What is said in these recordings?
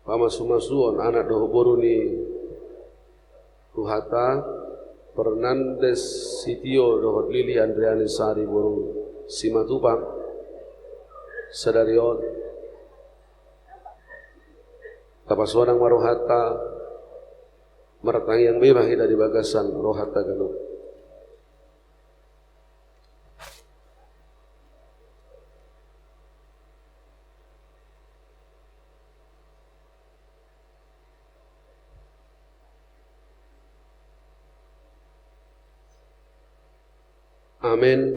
Pamasumasuon anak doho boruni Ruhata Fernandes Sitio doho Lili Andriani Sari boru Simatupang Sadarion Tapaswanang marohata Meratang yang bebas dari bagasan rohata ganu Amin.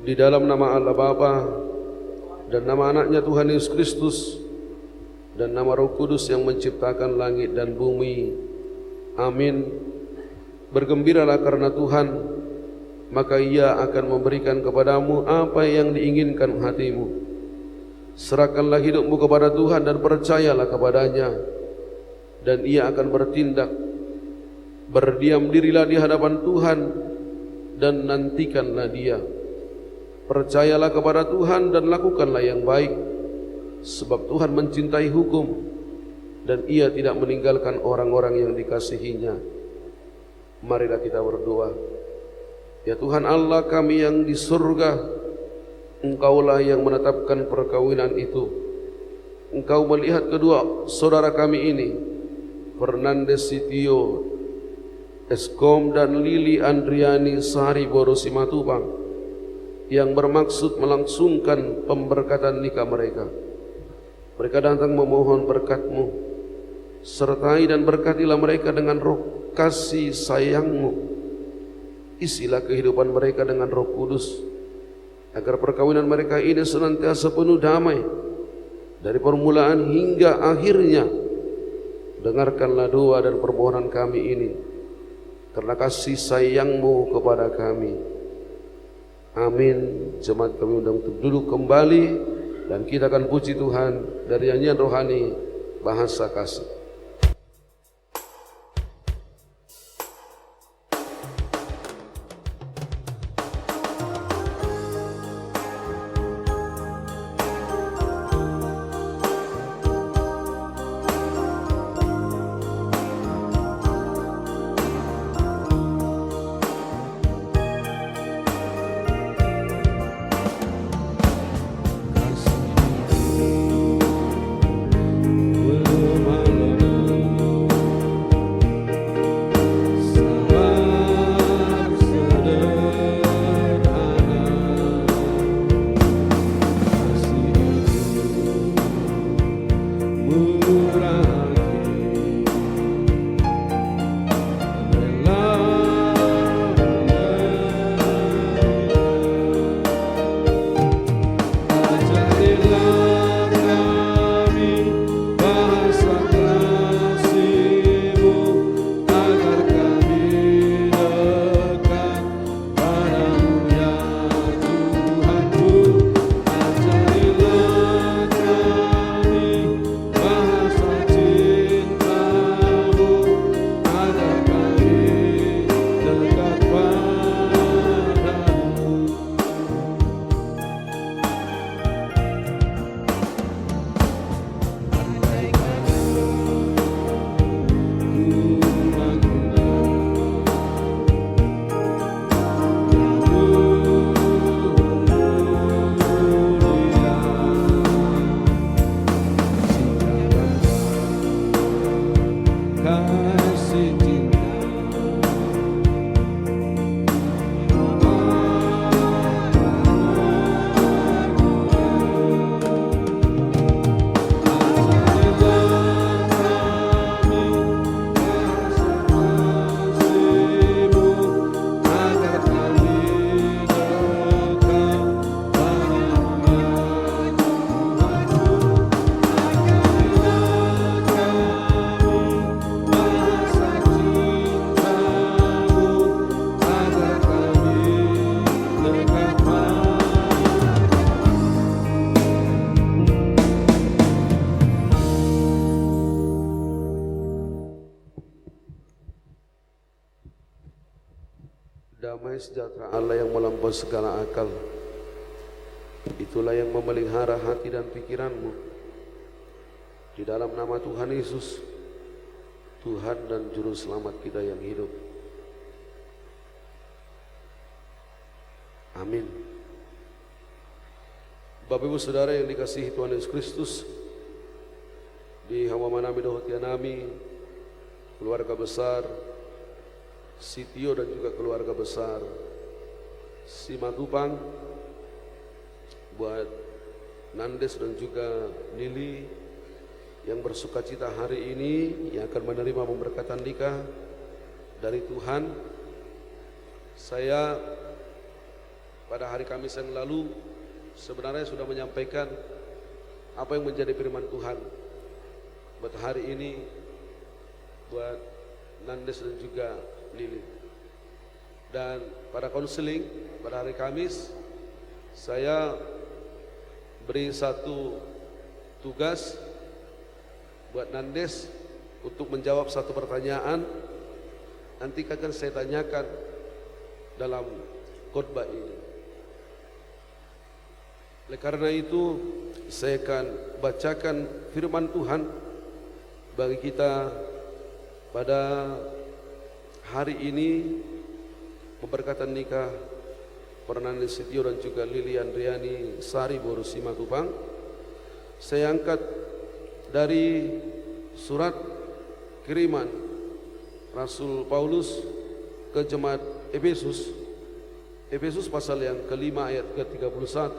Di dalam nama Allah Bapa dan nama anaknya Tuhan Yesus Kristus dan nama Roh Kudus yang menciptakan langit dan bumi. Amin. Bergembiralah karena Tuhan, maka Ia akan memberikan kepadamu apa yang diinginkan hatimu. Serahkanlah hidupmu kepada Tuhan dan percayalah kepadanya, dan Ia akan bertindak. Berdiam dirilah di hadapan Tuhan dan nantikanlah Dia. Percayalah kepada Tuhan dan lakukanlah yang baik, sebab Tuhan mencintai hukum dan Ia tidak meninggalkan orang-orang yang dikasihinya. Marilah kita berdoa. Ya Tuhan Allah kami yang di surga, Engkaulah yang menetapkan perkawinan itu. Engkau melihat kedua saudara kami ini, Fernandes Sitio Eskom dan Lili Andriani Sari Borosi Matupang, yang bermaksud melangsungkan pemberkatan nikah mereka. Mereka datang memohon berkat-Mu. Sertai dan berkatilah mereka dengan roh kasih sayang-Mu. Isilah kehidupan mereka dengan Roh Kudus, agar perkawinan mereka ini senantiasa penuh damai dari permulaan hingga akhirnya. Dengarkanlah doa dan permohonan kami ini karena kasih sayang-Mu kepada kami. Amin. Jemaat kami undang untuk duduk kembali dan kita akan puji Tuhan dari nyanyian rohani Bahasa Kasih. Belum malam damai sejahtera Allah yang melampaui segala akal, itulah yang memelihara hati dan pikiranmu. Di dalam nama Tuhan Yesus, Tuhan dan Juru Selamat kita yang hidup. Amin. Bapak Ibu Saudara yang dikasihi Tuhan Yesus Kristus, di Hawamanami Dohotianami, keluarga besar Sitio dan juga keluarga besar Simatupang, buat Nandes dan juga Lili yang bersukacita hari ini, yang akan menerima pemberkatan nikah dari Tuhan. Saya pada hari Kamis yang lalu sebenarnya sudah menyampaikan apa yang menjadi firman Tuhan buat hari ini, buat Nandes dan juga Lili. Dan pada konseling pada hari Kamis, saya beri satu tugas buat Nandes untuk menjawab satu pertanyaan. Nanti akan saya tanyakan dalam khotbah ini. Oleh karena itu, saya akan bacakan firman Tuhan bagi kita pada hari ini, pemberkatan nikah Fernandes Sitio dan juga Lili Andriani Sari Boru Simatupang. Saya angkat dari surat kiriman Rasul Paulus ke jemaat Efesus, Efesus pasal yang kelima ayat ke-31.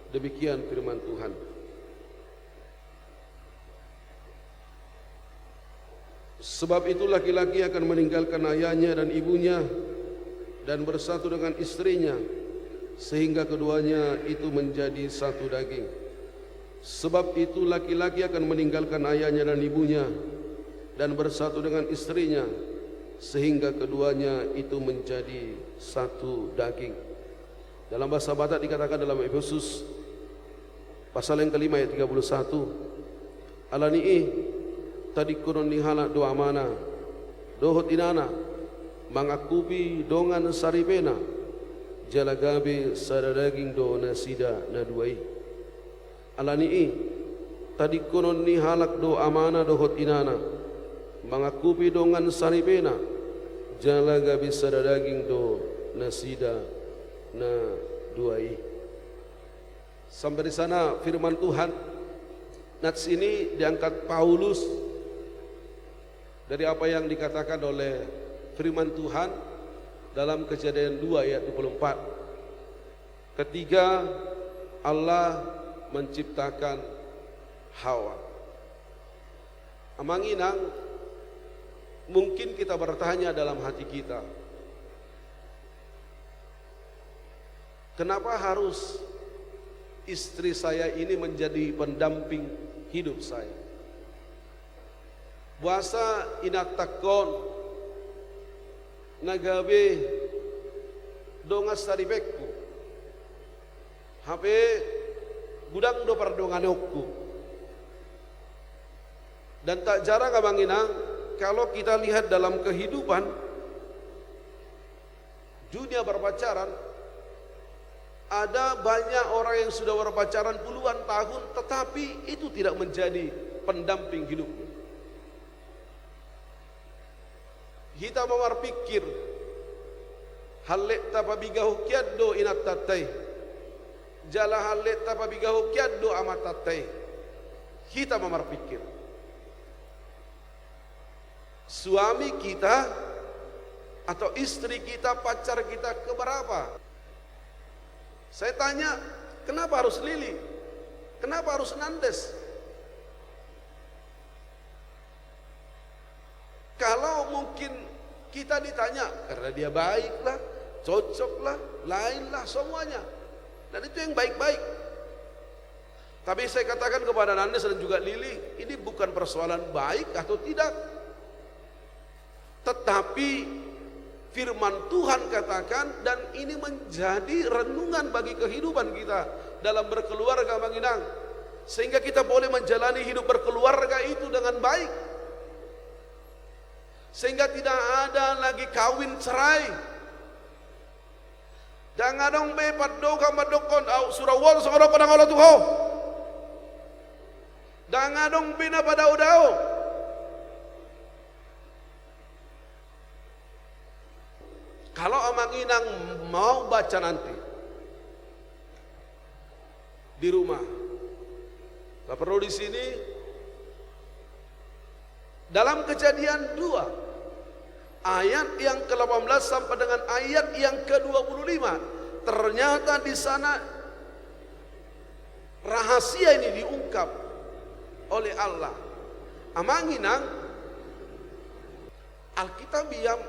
Demikian firman Tuhan. Sebab itu laki-laki akan meninggalkan ayahnya dan ibunya dan bersatu dengan istrinya, sehingga keduanya itu menjadi satu daging. Sebab itu laki-laki akan meninggalkan ayahnya dan ibunya dan bersatu dengan istrinya, sehingga keduanya itu menjadi satu daging. Dalam bahasa Batak dikatakan dalam Efesus pasal yang kelima ayat 31, alani'i tadi kurun nihala doa mana dohot inana mangakubi dongan saripena jalagabe sadadaging do nasida naduai. Alani'i tadi kurun nihalak do amana dohot inana mangakubi dongan saripena jalagabe sadadaging do nasida naduai. Sampai di sana firman Tuhan. Nats ini diangkat Paulus dari apa yang dikatakan oleh firman Tuhan dalam Kejadian 2 ayat 24. Ketika Allah menciptakan Hawa. Amanginang, mungkin kita bertanya dalam hati kita, kenapa harus istri saya ini menjadi pendamping hidup saya? Buasa inatakon nagabe dongas taribekku hape gudang do pardonganokku. Dan tak jarang abanginang, kalau kita lihat dalam kehidupan dunia berpacaran, ada banyak orang yang sudah berpacaran puluhan tahun tetapi itu tidak menjadi pendamping hidupnya. Kita memarpikir halek tapabigahu kiaddo inatatai jala halek tapabigahu kiaddo amatatai. Kita memarpikir suami kita atau istri kita, pacar kita keberapa? Saya tanya, kenapa harus Lili? Kenapa harus Nandes? Kalau mungkin kita ditanya, karena dia baiklah, cocoklah, lainlah semuanya. Dan itu yang baik-baik. Tapi saya katakan kepada Nandes dan juga Lili, ini bukan persoalan baik atau tidak. Tetapi firman Tuhan katakan, dan ini menjadi renungan bagi kehidupan kita dalam berkeluarga Manginang, sehingga kita boleh menjalani hidup berkeluarga itu dengan baik, sehingga tidak ada lagi kawin cerai, Jangan dong bepat doka madokon au surawal sangoro padang Allah tuh. Jangan dong bina pada udao. Kalau Amang Inang mau baca nanti di rumah, tak perlu di sini. Dalam Kejadian 2 ayat yang ke-18 sampai dengan ayat yang ke-25, ternyata di sana rahasia ini diungkap oleh Allah. Amang Inang, Alkitab yang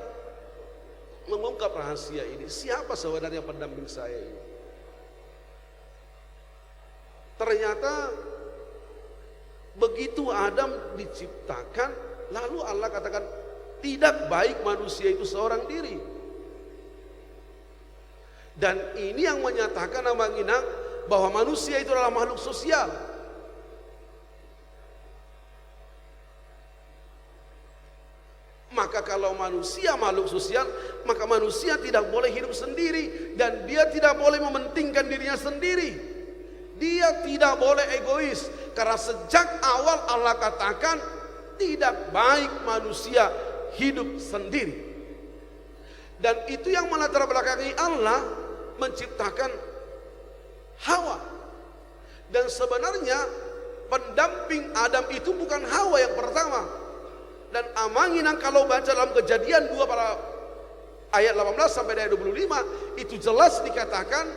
mengungkap rahasia ini. Siapa sebenarnya pendamping saya ini? Ternyata begitu Adam diciptakan, lalu Allah katakan tidak baik manusia itu seorang diri. Dan ini yang menyatakan Amang Inang bahwa manusia itu adalah makhluk sosial. Maka kalau manusia makhluk sosial, maka manusia tidak boleh hidup sendiri, dan dia tidak boleh mementingkan dirinya sendiri. Dia tidak boleh egois, karena sejak awal Allah katakan tidak baik manusia hidup sendiri. Dan itu yang melatar belakangi Allah menciptakan Hawa. Dan sebenarnya pendamping Adam itu bukan Hawa yang pertama. Dan Amang Inang kalau baca dalam Kejadian 2 pada ayat 18 sampai ayat 25, itu jelas dikatakan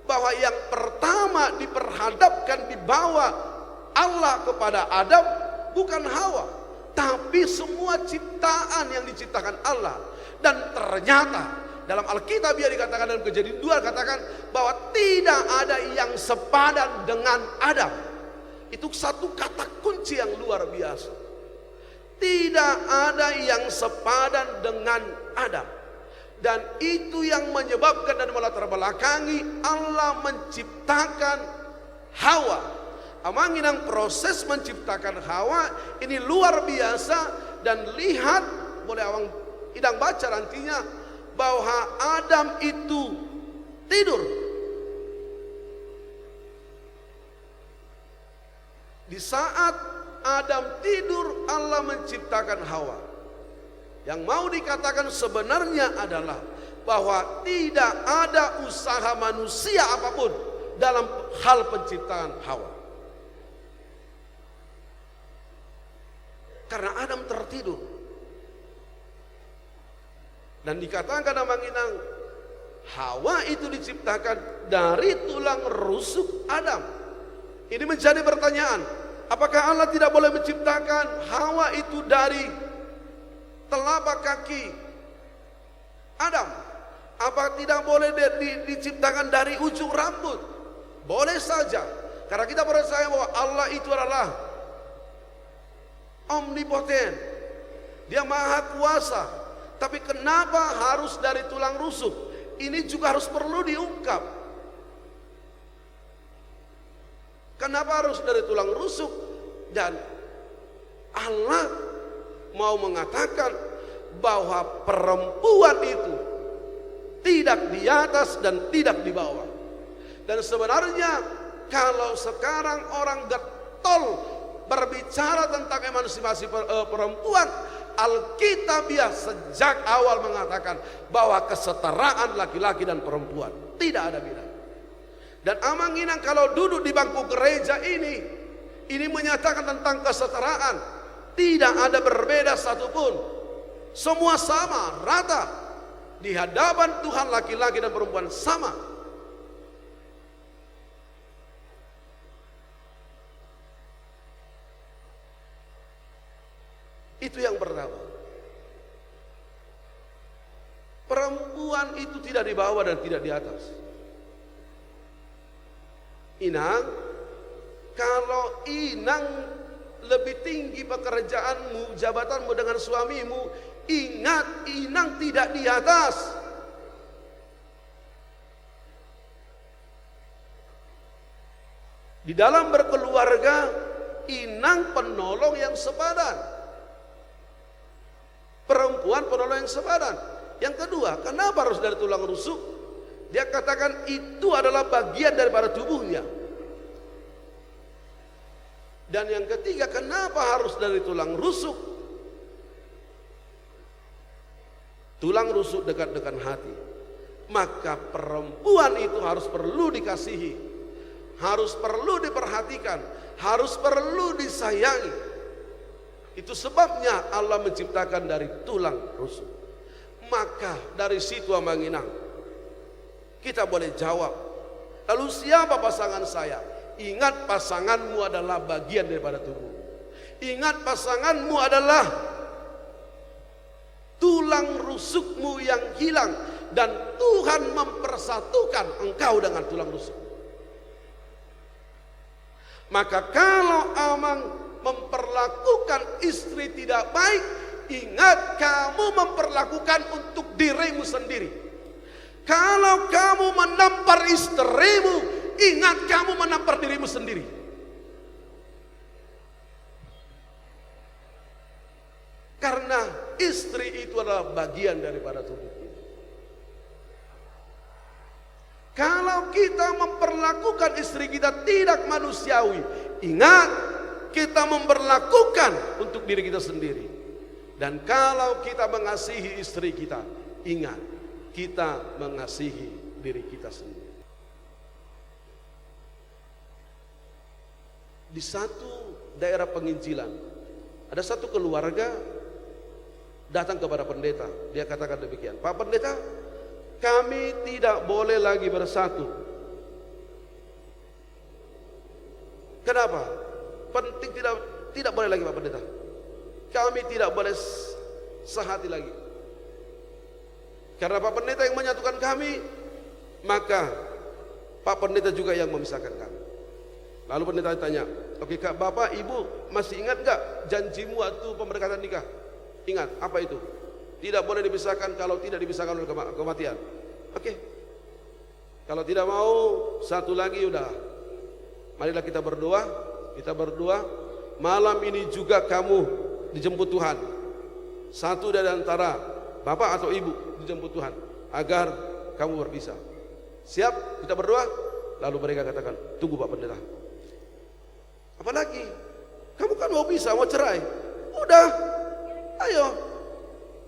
bahwa yang pertama diperhadapkan, dibawa Allah kepada Adam bukan Hawa, tapi semua ciptaan yang diciptakan Allah. Dan ternyata dalam Alkitab ya dikatakan, dalam Kejadian 2 katakan bahwa tidak ada yang sepadan dengan Adam. Itu satu kata kunci yang luar biasa. Tidak ada yang sepadan dengan Adam. Dan itu yang menyebabkan dan melatar belakangi Allah menciptakan Hawa. Amang Inang, proses menciptakan Hawa ini luar biasa. Dan lihat, boleh Amang Inang baca nantinya, bahwa Adam itu tidur. Di saat Adam tidur, Allah menciptakan Hawa. Yang mau dikatakan sebenarnya adalah bahwa tidak ada usaha manusia apapun dalam hal penciptaan Hawa. Karena Adam tertidur. Dan dikatakan Amang Inang, Hawa itu diciptakan dari tulang rusuk Adam. Ini menjadi pertanyaan, apakah Allah tidak boleh menciptakan Hawa itu dari telapak kaki Adam? Apa tidak boleh diciptakan dari ujung rambut? Boleh saja, karena kita percaya bahwa Allah itu adalah omnipoten, Dia maha kuasa. Tapi kenapa harus dari tulang rusuk? Ini juga harus perlu diungkap. Kenapa harus dari tulang rusuk? Dan Allah mau mengatakan bahwa perempuan itu tidak di atas dan tidak di bawah. Dan sebenarnya kalau sekarang orang getol berbicara tentang emansipasi perempuan, Alkitabiah sejak awal mengatakan bahwa kesetaraan laki-laki dan perempuan tidak ada beda. Dan Amang Inang kalau duduk di bangku gereja ini menyatakan tentang kesetaraan. Tidak ada berbeda satupun. Semua sama, rata. Di hadapan Tuhan laki-laki dan perempuan sama. Itu yang pertama. Perempuan itu tidak di bawah dan tidak di atas. Inang, kalau Inang lebih tinggi pekerjaanmu, jabatanmu dengan suamimu, ingat Inang tidak di atas. Di dalam berkeluarga, Inang penolong yang sepadan. Perempuan penolong yang sepadan. Yang kedua, kenapa harus dari tulang rusuk? Dia katakan itu adalah bagian daripada tubuhnya. Dan yang ketiga, kenapa harus dari tulang rusuk? Tulang rusuk dekat dengan hati. Maka perempuan itu harus perlu dikasihi, harus perlu diperhatikan, harus perlu disayangi. Itu sebabnya Allah menciptakan dari tulang rusuk. Maka dari situ Amanginang, kita boleh jawab, lalu siapa pasangan saya? Ingat, pasanganmu adalah bagian daripada tubuh. Ingat, pasanganmu adalah tulang rusukmu yang hilang, dan Tuhan mempersatukan engkau dengan tulang rusuk. Maka kalau Amang memperlakukan istri tidak baik, ingat, kamu memperlakukan untuk dirimu sendiri. Kalau kamu menampar istrimu, ingat, kamu menampar dirimu sendiri. Karena istri itu adalah bagian daripada tubuh kita. Kalau kita memperlakukan istri kita tidak manusiawi, ingat, kita memperlakukan untuk diri kita sendiri. Dan kalau kita mengasihi istri kita, ingat, kita mengasihi diri kita sendiri. Di satu daerah penginjilan, ada satu keluarga datang kepada pendeta. Dia katakan demikian, Pak Pendeta, kami tidak boleh lagi bersatu. Kenapa? Penting, tidak boleh lagi Pak Pendeta. Kami tidak boleh sehati lagi. Karena Pak Pendeta yang menyatukan kami, maka Pak Pendeta juga yang memisahkan kami. Lalu pendeta tanya, oke Kak, Bapak, Ibu masih ingat gak janjimu waktu pemberkatan nikah? Ingat, apa itu? Tidak boleh dipisahkan, kalau tidak dipisahkan oleh kematian. Oke. Kalau tidak mau, satu lagi udah. Marilah kita berdoa. Kita berdoa, malam ini juga kamu dijemput Tuhan. Satu dari antara Bapak atau Ibu dijemput Tuhan agar kamu berpisah. Siap? Kita berdoa. Lalu mereka katakan, tunggu Pak Pendeta. Apalagi? Kamu kan mau pisah, mau cerai. Udah, ayo.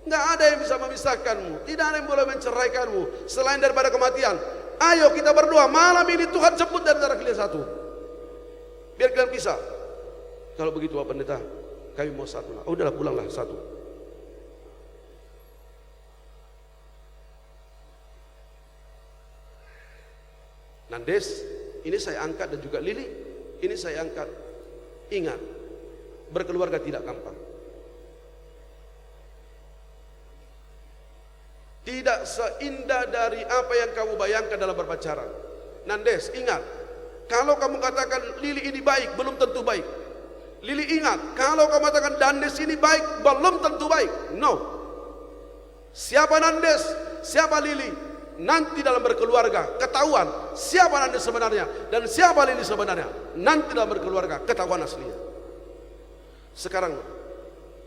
Nggak ada yang bisa memisahkanmu. Tidak ada yang boleh menceraikanmu selain daripada kematian. Ayo kita berdoa, malam ini Tuhan jemput dari antara kalian satu. Biar kalian pisah. Kalau begitu Pak Pendeta, kami mau satu lah. Oh, udahlah, pulanglah satu. Nandes, ini saya angkat, dan juga Lili, ini saya angkat. Ingat, berkeluarga tidak gampang. Tidak seindah dari apa yang kamu bayangkan dalam berpacaran. Nandes, ingat, kalau kamu katakan Lili ini baik, belum tentu baik. Lili, ingat, kalau kamu katakan Nandes ini baik, belum tentu baik. No. Siapa Nandes, siapa Lili? Nanti dalam berkeluarga ketahuan siapa Nandes sebenarnya dan siapa Lili sebenarnya. Nanti dalam berkeluarga ketahuan aslinya. Sekarang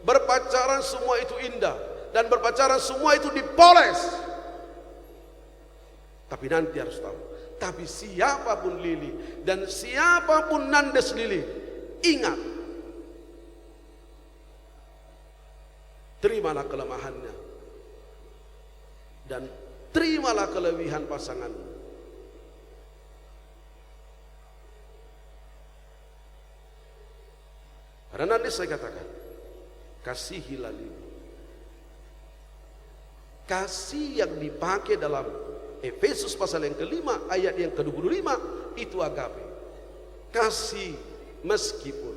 berpacaran semua itu indah dan berpacaran semua itu dipoles. Tapi nanti harus tahu, tapi siapapun Lili dan siapapun Nandes Lili, ingat, terimalah kelemahannya dan terimalah kelebihan pasanganmu. Karena nanti saya katakan, kasihilah Lili. Kasih yang dipakai dalam Efesus pasal yang kelima ayat yang ke-25 itu agape. Kasih meskipun.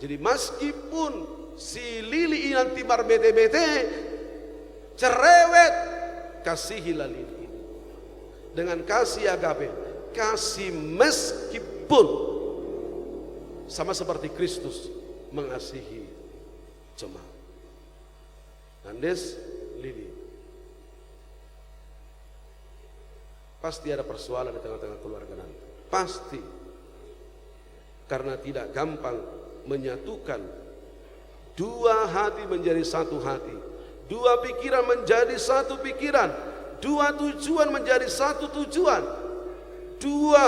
Jadi meskipun si Lili nanti barbete-bete, cerewet, kasihilah Lili dengan kasih agape, kasih meskipun, sama seperti Kristus mengasihi jemaat. Nandes, Lili, pasti ada persoalan di tengah-tengah keluarga nanti, pasti, karena tidak gampang menyatukan dua hati menjadi satu hati, dua pikiran menjadi satu pikiran, dua tujuan menjadi satu tujuan. Dua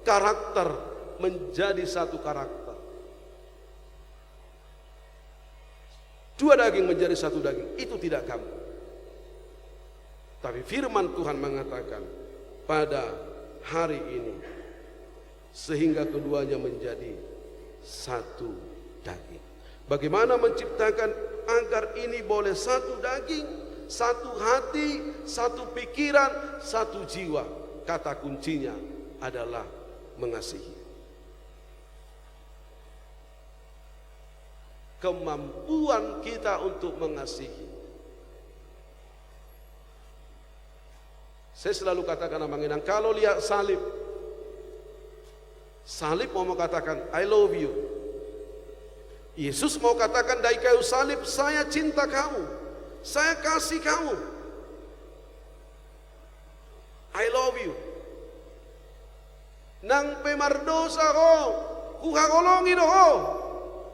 karakter menjadi satu karakter. Dua daging menjadi satu daging, itu tidak gampang. Tapi firman Tuhan mengatakan pada hari ini, sehingga keduanya menjadi satu daging. Bagaimana menciptakan agar ini boleh satu daging, satu hati, satu pikiran, satu jiwa? Kata kuncinya adalah mengasihi. Kemampuan kita untuk mengasihi. Saya selalu katakan sama Inang, kalau lihat salib mau katakan I love you. Yesus mau katakan dari kayu salib, saya cinta kamu, saya kasih kamu, I love you. Nang pemardosa ko, kuhagolongin ko,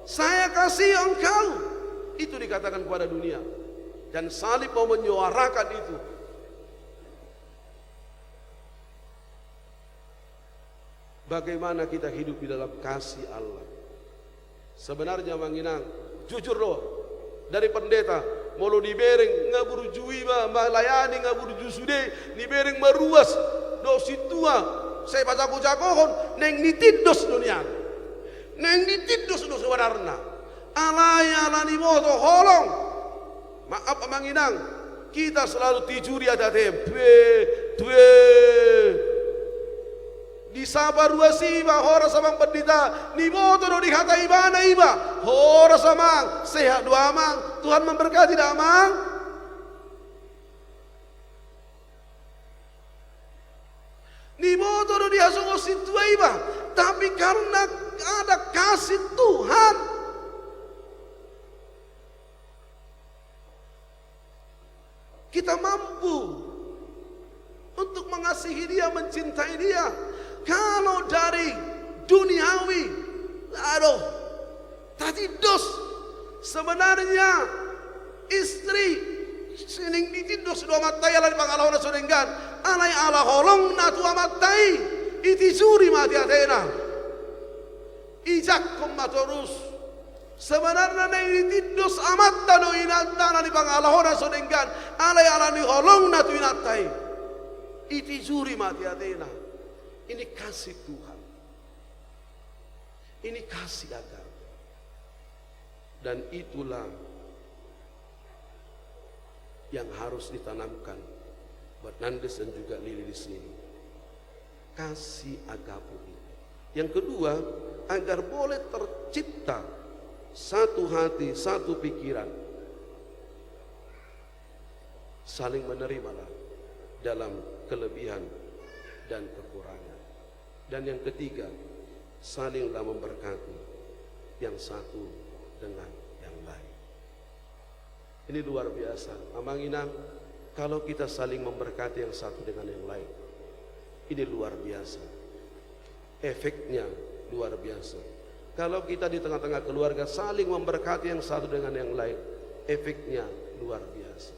saya kasih engkau. Itu dikatakan kepada dunia. Dan salib mau menyuarakan itu. Bagaimana kita hidup di dalam kasih Allah. Sebenarnya Manginang, jujur loh, dari pendeta mau lo dibereng nggak burujui malayani nggak buruju sude dibereng meruas dosi tua saya baca jagohon neng nitidos dunia neng nitidos do sebenarnya alaya alani moto holong maaf Manginang, kita selalu tijuri ada tempe due di sabar ruasi iba hora samang pendeta ni moto do dikata ibana iba hora samang sehat dua amang Tuhan memberkati dah amang. Ni moto do dihasungo situ iba tapi karena ada kasih Tuhan kita mampu untuk mengasihi dia, mencintai dia. Kalau dari duniawi, aduh, tadi dos sebenarnya istri sining ditidos dua matai ala di pangalahona suninggan alai ala holong na tua matai iti suri mati atena ijak komatorus sebenarnya na ditidos amat tano inantana di pangalahona suninggan alai ala ni holong na tu inatai iti suri mati atena. Ini kasih Tuhan. Ini kasih agama. Dan itulah yang harus ditanamkan buat Nandes dan juga Lili di sini. Kasih agape ini. Yang kedua, agar boleh tercipta satu hati, satu pikiran. Saling menerimalah dalam kelebihan dan kekurangan. Dan yang ketiga, salinglah memberkati yang satu dengan yang lain. Ini luar biasa. Amanginang, kalau kita saling memberkati yang satu dengan yang lain, ini luar biasa. Efeknya luar biasa. Kalau kita di tengah-tengah keluarga saling memberkati yang satu dengan yang lain, efeknya luar biasa.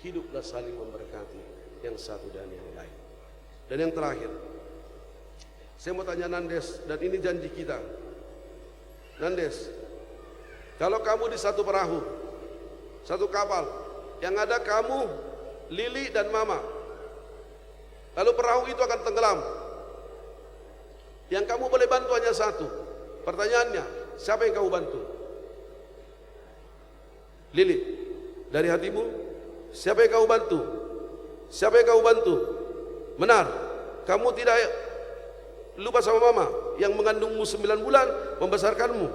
Hiduplah saling memberkati yang satu dan yang lain. Dan yang terakhir, saya mau tanya Nandes, dan ini janji kita. Nandes, kalau kamu di satu perahu, satu kapal, yang ada kamu, Lili dan Mama, lalu perahu itu akan tenggelam. Yang kamu boleh bantu hanya satu. Pertanyaannya, siapa yang kamu bantu? Lili, dari hatimu, siapa yang kamu bantu? Siapa yang kamu bantu? Benar, kamu tidak lupa sama Mama yang mengandungmu 9 bulan, membesarkanmu.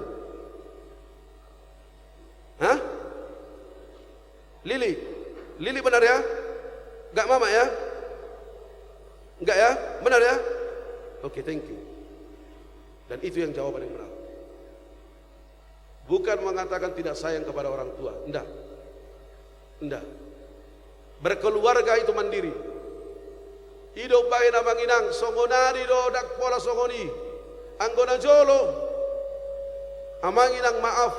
Hah? Lili benar ya? Enggak Mama ya? Enggak ya? Benar ya? Oke, thank you. Dan itu yang jawaban yang benar. Bukan mengatakan tidak sayang kepada orang tua, enggak. Enggak. Berkeluarga itu mandiri. Hidup baik na Manginang, songonari do dak pola songoni. Anggona jolo. Amanginang maaf.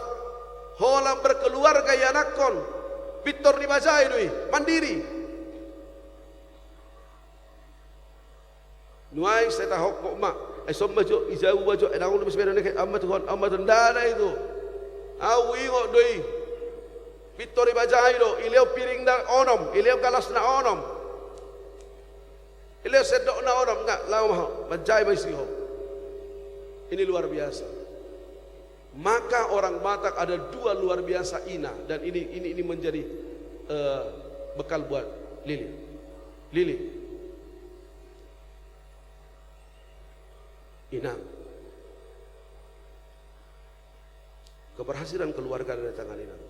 Hola berkeluarga ya nakon. Pitor di bajai dui, mandiri. Nuai saya tahu kok mak. Somba jo izau bajo enang lebih sepeda nek amat tuhan amat ndada itu. Awi ngok doi. Victory bajai do ileo piring da onom, ileo kalas na onom. Ileo sedok na onom enggak lama bajai baisiho. Ini luar biasa. Maka orang Batak ada dua luar biasa ina dan ini menjadi bekal buat Lili. Lili. Inang. Keberhasilan keluarga dari tangan Inang.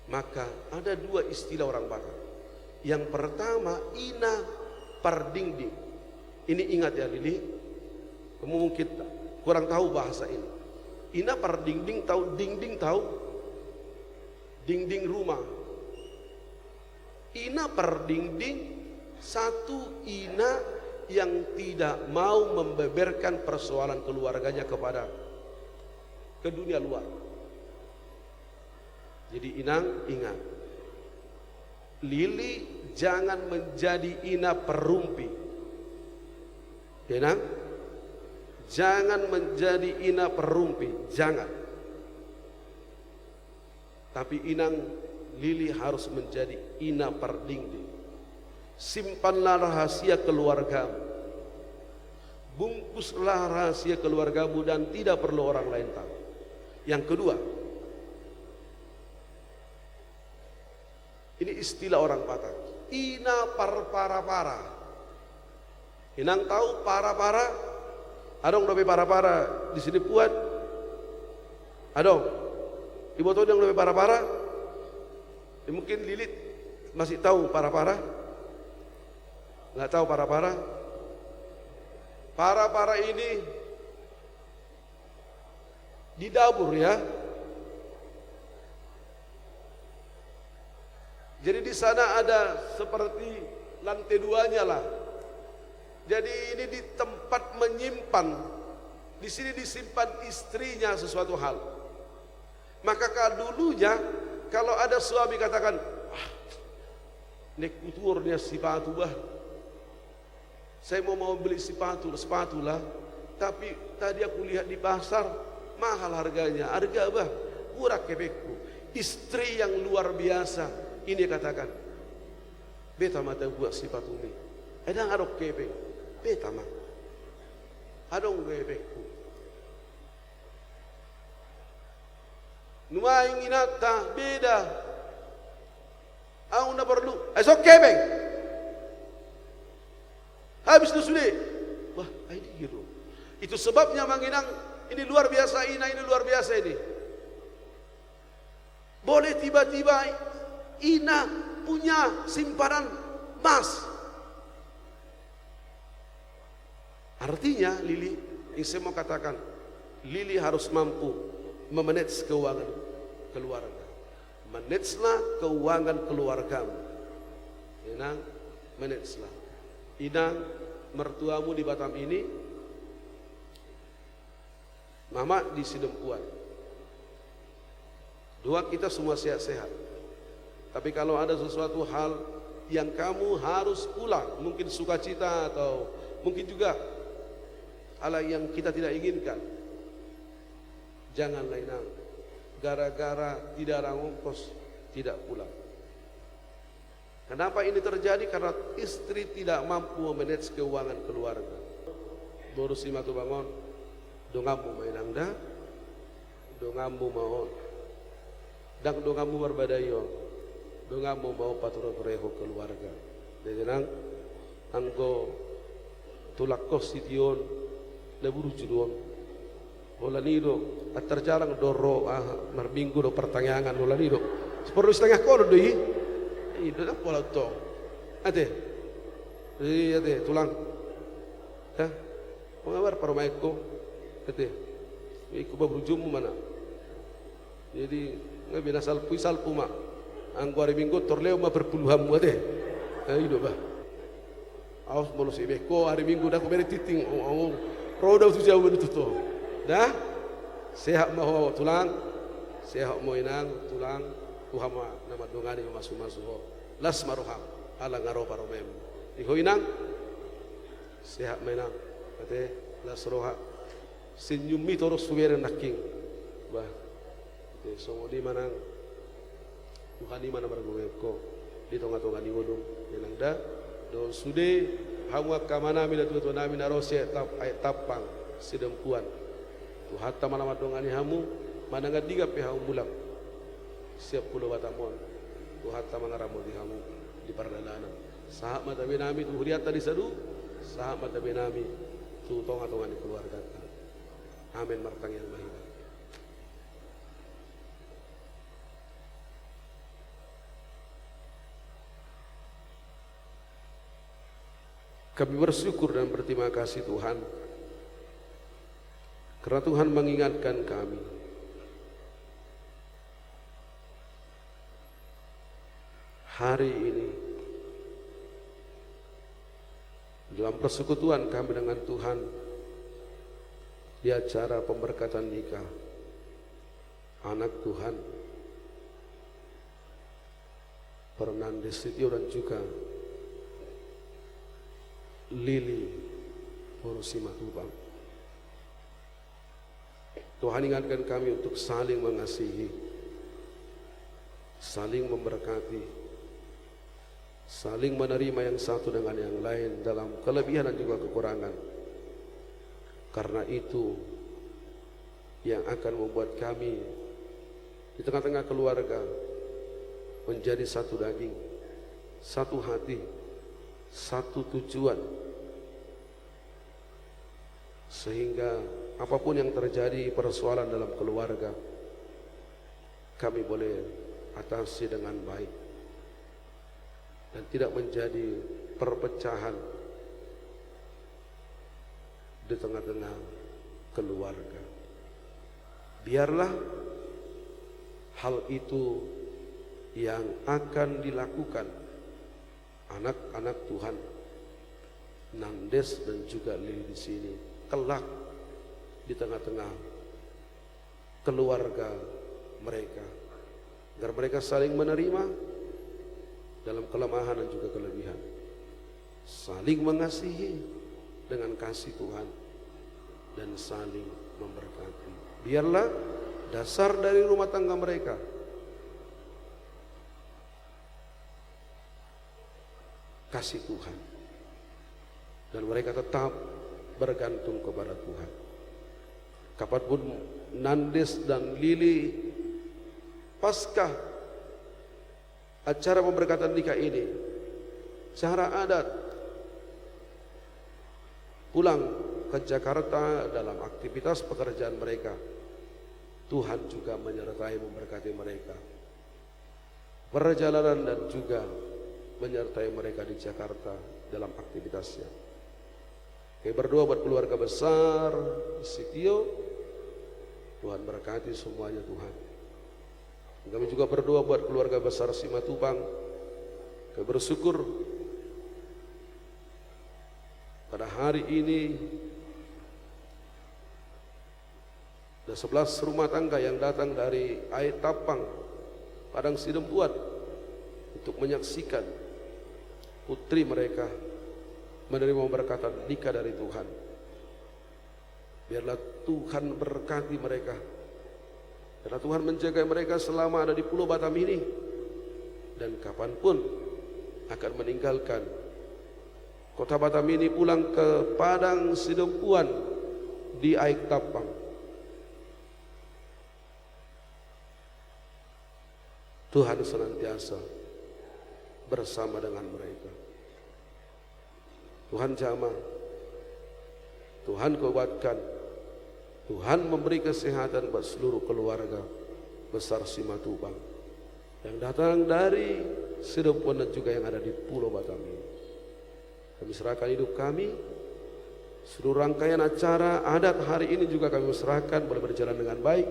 Maka ada dua istilah orang Batak. Yang pertama ina pardingding. Ini ingat ya Lili. Kamu mungkin kurang tahu bahasa ini. Ina pardingding tahu dingding tahu? Dingding rumah. Ina pardingding satu ina yang tidak mau membeberkan persoalan keluarganya ke dunia luar. Jadi Inang ingat, Lili jangan menjadi ina perumpi. Inang, jangan menjadi ina perumpi, jangan. Tapi Inang, Lili harus menjadi ina pardingding. Simpanlah rahasia keluargamu, bungkuslah rahasia keluargamu dan tidak perlu orang lain tahu. Yang kedua, ini istilah orang Batak, ina para-para. Inang tahu para-para? Adong dobe para-para di sini puan? Adong, ibu tahu yang dobe para-para? Mungkin Lilit masih tahu para-para? Nggak tahu para-para? Para-para ini di dapur ya. Jadi di sana ada seperti lantai duanya lah. Jadi ini di tempat menyimpan. Di sini disimpan istrinya sesuatu hal. Maka dulunya kalau ada suami katakan, nek uturnya sepatu bah. Saya mau beli sepatu lah, tapi tadi aku lihat di pasar mahal harganya, harga bah murah kepekku. Istri yang luar biasa ini katakan, beta mata buat sepatu ini, edang adok kepek, beta mah, adong kepekku. Numaing inata beda, aku na perlu, esok kepek. Habis itu sudah, wah ini gitu. Itu sebabnya Manginang ini luar biasa ina, ini luar biasa ini. Boleh tiba-tiba ina punya simpanan emas. Artinya Lili, yang saya mau katakan, Lili harus mampu memanage keuangan keluarga. Managelah keuangan keluargamu. Inang, managelah. Inang, mertuamu di Batam ini, mama di Sidempuan. Dua kita semua sehat-sehat. Tapi kalau ada sesuatu hal yang kamu harus pulang, mungkin sukacita atau mungkin juga hal yang kita tidak inginkan, janganlah Inang gara-gara tidak ada ongkos tidak pulang. Kenapa ini terjadi? Karena istri tidak mampu memanage keuangan keluarga. Boros lima tu bangun, dongamu mainang dah, dongamu mau, dan dongamu berbadayo, dongamu mau paturo-tureho keluarga. Jadi nang, anggo tulak kos sition, leburu juduon. Olanido, at terjarang doro marbinggu do pertanyaan olanido. Seperti setengah kono doi. Itu nak pola to. Ate. Ate tulang. Ha? Pengabar parmaiko. Ate. Iku babrujum mana. Jadi ngabi nasal puisal puma. Anggo hari Minggu torleo ma berpuluhan mu ate. Ido bah. Awas bolos ibeko hari Minggu dah ku beri titing. Roda tu jauh betul tu. Dah. Sehat mau tulang. Sehat mau inang tulang. Tuhama nama dongani masuk-masuk las maruham. ala ngaro paromem ihoinang sehat menang ate lasroha sinyumi toros suwere naking bah te songo di manang bukan di mana bargoweko di tonga-tonga ni ngodom yenang da do sude hangwa kamana mi da tu nami narose tapang sidempuan tu hatta mana madongani hamu mananga diga pe haum bulak siap pulau batamon tu hatta mangaramo di hamu di pardalanan sahab mata benami tu huriat tadi sadu sahab mata benami tu tonga-tonga ni keluarga amin martang yang mahina kami bersyukur dan berterima kasih Tuhan karena Tuhan mengingatkan kami hari ini dalam persekutuan kami dengan Tuhan di acara pemberkatan nikah anak Tuhan Fernandes Sitio dan juga Lili Porosima Tubang. Tuhan ingatkan kami untuk saling mengasihi, saling memberkati, saling menerima yang satu dengan yang lain dalam kelebihan dan juga kekurangan. Karena itu yang akan membuat kami di tengah-tengah keluarga menjadi satu daging, satu hati, satu tujuan, sehingga apapun yang terjadi persoalan dalam keluarga kami boleh atasi dengan baik dan tidak menjadi perpecahan di tengah-tengah keluarga. Biarlah hal itu yang akan dilakukan anak-anak Tuhan Nandes dan juga Lili di sini kelak di tengah-tengah keluarga mereka, agar mereka saling menerima dalam kelemahan dan juga kelebihan, saling mengasihi dengan kasih Tuhan dan saling memberkati. Biarlah dasar dari rumah tangga mereka kasih Tuhan dan mereka tetap bergantung kepada Tuhan. Kapanpun Nandes dan Lili pasca acara pemberkatan nikah ini secara adat pulang ke Jakarta dalam aktivitas pekerjaan mereka, Tuhan juga menyertai memberkati mereka perjalanan dan juga menyertai mereka di Jakarta dalam aktivitasnya. Kami berdoa buat keluarga besar Sitio, Tuhan berkati semuanya Tuhan. Kami juga berdoa buat keluarga besar Simatupang. Kami bersyukur pada hari ini ada 11 rumah tangga yang datang dari Aitapang, Padang Sidempuan untuk menyaksikan putri mereka menerima berkatan nikah dari Tuhan. Biarlah Tuhan berkati mereka, biarlah Tuhan menjaga mereka selama ada di Pulau Batam ini dan kapanpun akan meninggalkan kota Batam ini pulang ke Padang Sidempuan di Aitapang. Tuhan senantiasa bersama dengan mereka. Tuhan jamah, Tuhan kuatkan, Tuhan memberi kesehatan buat seluruh keluarga besar Simatupang yang datang dari Sidempuan dan juga yang ada di Pulau Batam ini. Kami serahkan hidup kami, seluruh rangkaian acara adat hari ini juga kami serahkan boleh berjalan dengan baik,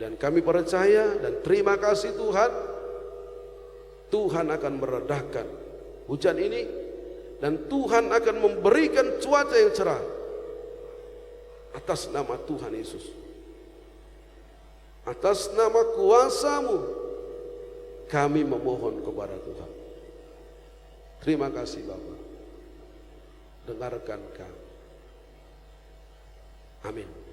dan kami percaya dan terima kasih Tuhan, Tuhan akan meredahkan hujan ini dan Tuhan akan memberikan cuaca yang cerah atas nama Tuhan Yesus, atas nama kuasa-Mu kami memohon kepada Tuhan. Terima kasih Bapa. Dengarkan kami. Amin.